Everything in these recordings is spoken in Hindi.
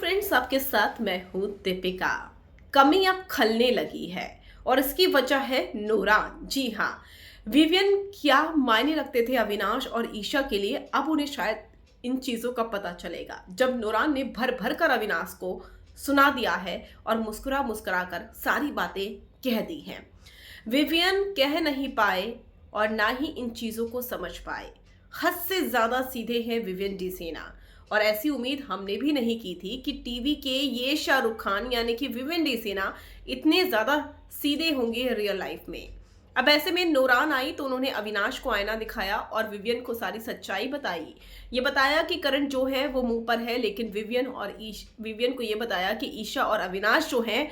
फ्रेंड्स, आपके साथ मैं हूँ दीपिका। कमी अब खलने लगी है और इसकी वजह है नूरान। जी हाँ, विवियन क्या मायने रखते थे अविनाश और ईशा के लिए, अब उन्हें शायद इन चीज़ों का पता चलेगा जब नूरान ने भर भर कर अविनाश को सुना दिया है और मुस्कुरा मुस्कुरा कर सारी बातें कह दी हैं। विवियन कह नहीं पाए और ना ही इन चीज़ों को समझ पाए। हद से ज़्यादा सीधे हैं विवियन डी सेना, और ऐसी उम्मीद हमने भी नहीं की थी कि टीवी के ये शाहरुख खान यानी कि विवियन डी सेना इतने ज़्यादा सीधे होंगे रियल लाइफ में। अब ऐसे में नूरान आई तो उन्होंने अविनाश को आईना दिखाया और विवियन को सारी सच्चाई बताई। ये बताया कि करण जो है वो मुंह पर है, लेकिन विवियन को ये बताया कि ईशा और अविनाश जो हैं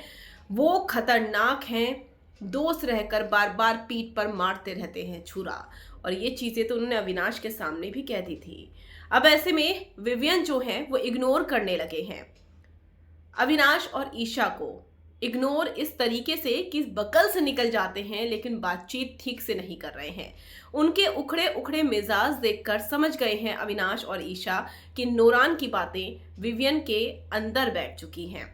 वो खतरनाक हैं। दोस्त रहकर बार बार पीठ पर मारते रहते हैं छुरा, और ये चीज़ें तो उन्होंने अविनाश के सामने भी कह दी थी। अब ऐसे में विवियन जो है वो इग्नोर करने लगे हैं अविनाश और ईशा को। इग्नोर इस तरीके से कि बगल से निकल जाते हैं, लेकिन बातचीत ठीक से नहीं कर रहे हैं। उनके उखड़े उखड़े मिजाज देखकर समझ गए हैं अविनाश और ईशा कि नूरान की बातें विवियन के अंदर बैठ चुकी हैं।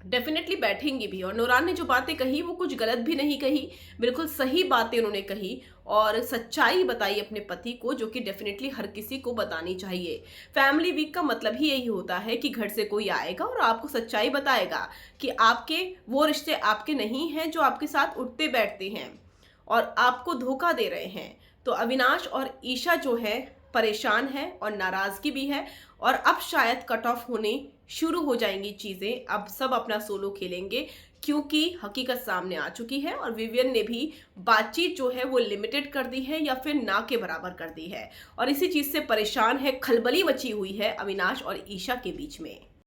डेफिनेटली बैठेंगी भी, और नूरान ने जो बातें कही वो कुछ गलत भी नहीं कही, बिल्कुल सही बातें उन्होंने कही और सच्चाई बताई अपने पति को, जो कि डेफिनेटली हर किसी को बतानी चाहिए। फैमिली वीक का मतलब ही यही होता है कि घर से कोई आएगा और आपको सच्चाई बताएगा कि आपके वो रिश्ते आपके नहीं हैं जो आपके साथ उठते बैठते हैं और आपको धोखा दे रहे हैं। तो अविनाश और ईशा जो है परेशान है और नाराज़गी भी है, और अब शायद कट ऑफ होने शुरू हो जाएंगी चीज़ें। अब सब अपना सोलो खेलेंगे क्योंकि हकीकत सामने आ चुकी है और विवियन ने भी बातचीत जो है वो लिमिटेड कर दी है या फिर ना के बराबर कर दी है, और इसी चीज़ से परेशान है, खलबली मची हुई है अविनाश और ईशा के बीच में।